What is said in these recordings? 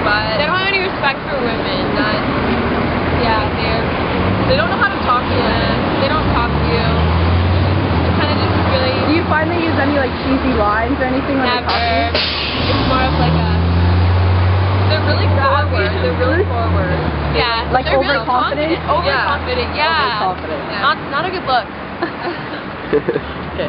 but they don't have any respect for women. They don't know how to talk to women. They don't talk to you. It's kind of just really... Do you find they use any like cheesy lines or anything when they talk to you? It's more of like a... They're really forward. They're really forward. Yeah. Like they're overconfident? Really overconfident, yeah. Overconfident. Yeah. Not a good look. Okay.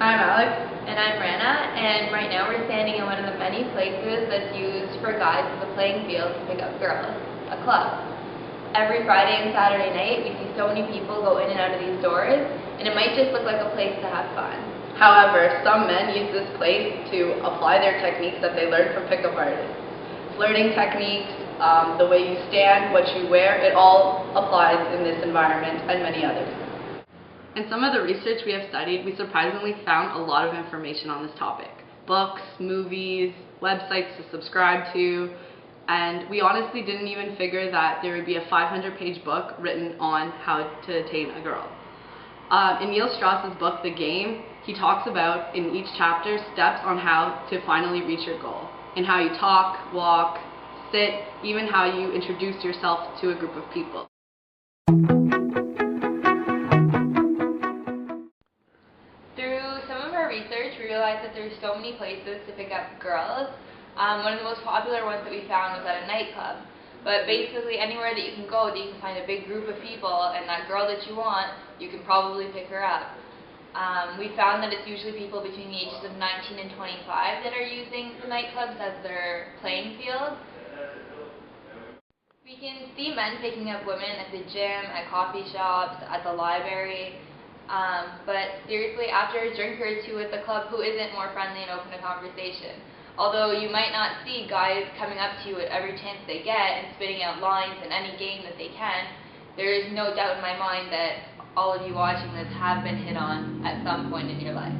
I'm Alex. And I'm Raana, and right now we're standing in one of the many places that's used for guys as a playing field to pick up girls, a club. Every Friday and Saturday night, we see so many people go in and out of these doors, and it might just look like a place to have fun. However, some men use this place to apply their techniques that they learned from pickup artists. Flirting techniques, the way you stand, what you wear, it all applies in this environment and many others. In some of the research we have studied, we surprisingly found a lot of information on this topic. Books, movies, websites to subscribe to, and we honestly didn't even figure that there would be a 500-page book written on how to attain a girl. In Neil Strauss's book, The Game, he talks about, in each chapter, steps on how to finally reach your goal, and how you talk, walk, sit, even how you introduce yourself to a group of people. Research, we realized that there's so many places to pick up girls. One of the most popular ones that we found was at a nightclub. But basically anywhere that you can go that you can find a big group of people and that girl that you want, you can probably pick her up. We found that it's usually people between the ages of 19 and 25 that are using the nightclubs as their playing field. We can see men picking up women at the gym, at coffee shops, at the library. But seriously, after a drink or two at the club, who isn't more friendly and open to conversation? Although you might not see guys coming up to you at every chance they get and spitting out lines in any game that they can, there is no doubt in my mind that all of you watching this have been hit on at some point in your life.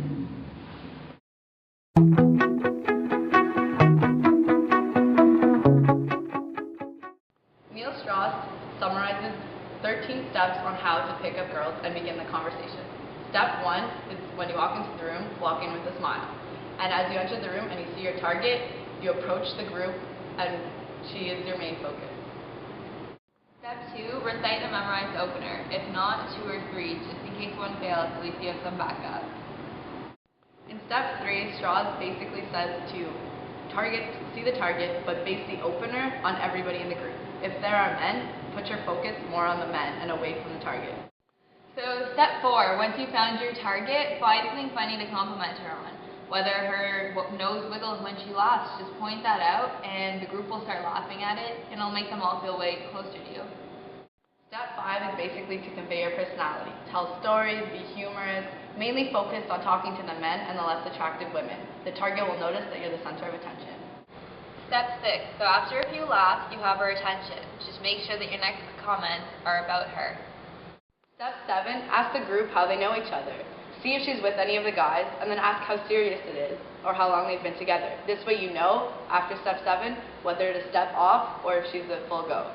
Neil Strauss summarizes 13 steps on how to pick up girls and begin the conversation. Step 1 is when you walk into the room, walk in with a smile. And as you enter the room and you see your target, you approach the group and she is your main focus. Step 2, recite a memorized opener. If not, 2 or 3, just in case one fails, at least you have some backup. In step 3, Strauss basically says to see the target, but base the opener on everybody in the group. If there are men, put your focus more on the men and away from the target. So step 4, once you found your target, find something funny to compliment her on. Whether her nose wiggles when she laughs, just point that out and the group will start laughing at it and it'll make them all feel way closer to you. Step 5 is basically to convey your personality. Tell stories, be humorous, mainly focused on talking to the men and the less attractive women. The target will notice that you're the center of attention. Step 6, so after a few laughs, you have her attention. Just make sure that your next comments are about her. Step 7, ask the group how they know each other. See if she's with any of the guys, and then ask how serious it is, or how long they've been together. This way you know, after step 7, whether to step off, or if she's a full go.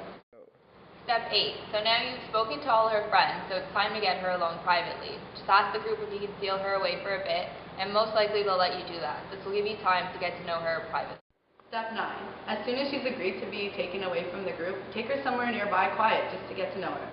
Step 8, so now you've spoken to all her friends, so it's time to get her alone privately. Just ask the group if you can steal her away for a bit, and most likely they'll let you do that. This will give you time to get to know her privately. Step 9. As soon as she's agreed to be taken away from the group, take her somewhere nearby quiet just to get to know her.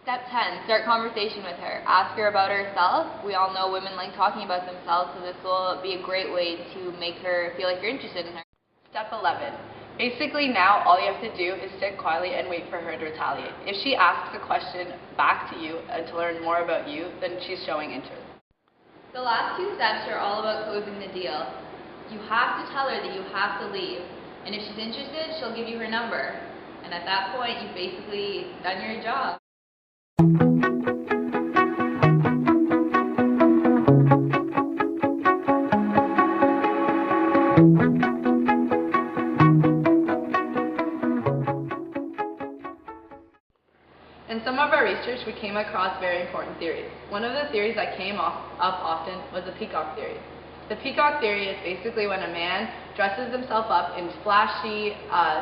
Step 10, start conversation with her. Ask her about herself. We all know women like talking about themselves, so this will be a great way to make her feel like you're interested in her. Step 11. Basically now all you have to do is sit quietly and wait for her to retaliate. If she asks a question back to you to learn more about you, then she's showing interest. The last 2 steps are all about closing the deal. You have to tell her that you have to leave, and if she's interested, she'll give you her number. And at that point, you've basically done your job. In some of our research, we came across very important theories. One of the theories that came up often was the peacock theory. The peacock theory is basically when a man dresses himself up in flashy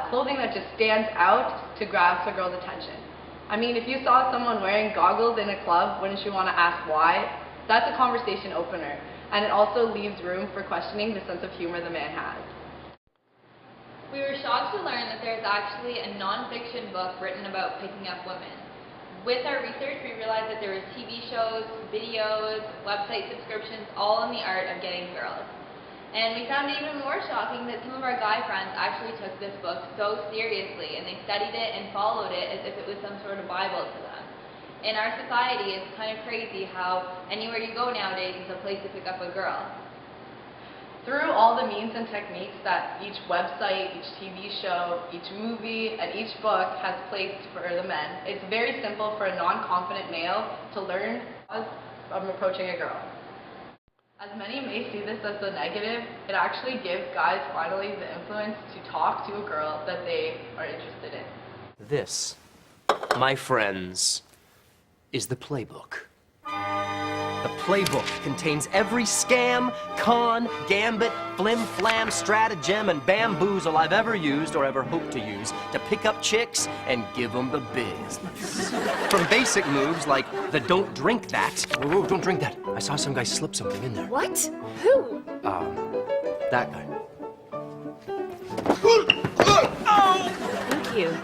clothing that just stands out to grasp a girl's attention. I mean, if you saw someone wearing goggles in a club, wouldn't you want to ask why? That's a conversation opener, and it also leaves room for questioning the sense of humor the man has. We were shocked to learn that there's actually a non-fiction book written about picking up women. With our research, we realized that there was TV shows, videos, website subscriptions, all in the art of getting girls. And we found it even more shocking that some of our guy friends actually took this book so seriously, and they studied it and followed it as if it was some sort of Bible to them. In our society, it's kind of crazy how anywhere you go nowadays is a place to pick up a girl. Through all the means and techniques that each website, each TV show, each movie, and each book has placed for the men, it's very simple for a non-confident male to learn from approaching a girl. As many may see this as the negative, it actually gives guys finally the influence to talk to a girl that they are interested in. This, my friends, is the playbook. The playbook contains every scam, con, gambit, flim-flam, stratagem, and bamboozle I've ever used or ever hope to use to pick up chicks and give them the business. From basic moves like the don't drink that. Whoa, don't drink that. I saw some guy slip something in there. What? Who? That guy. Thank you.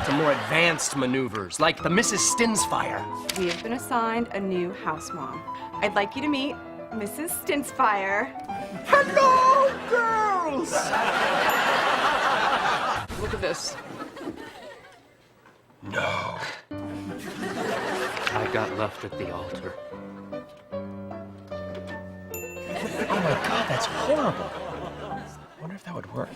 To more advanced maneuvers, like the Mrs. Stinsfire. We have been assigned a new house mom. I'd like you to meet Mrs. Stinsfire. Hello, girls! Look at this. No. I got left at the altar. Oh my God, that's horrible. I wonder if that would work.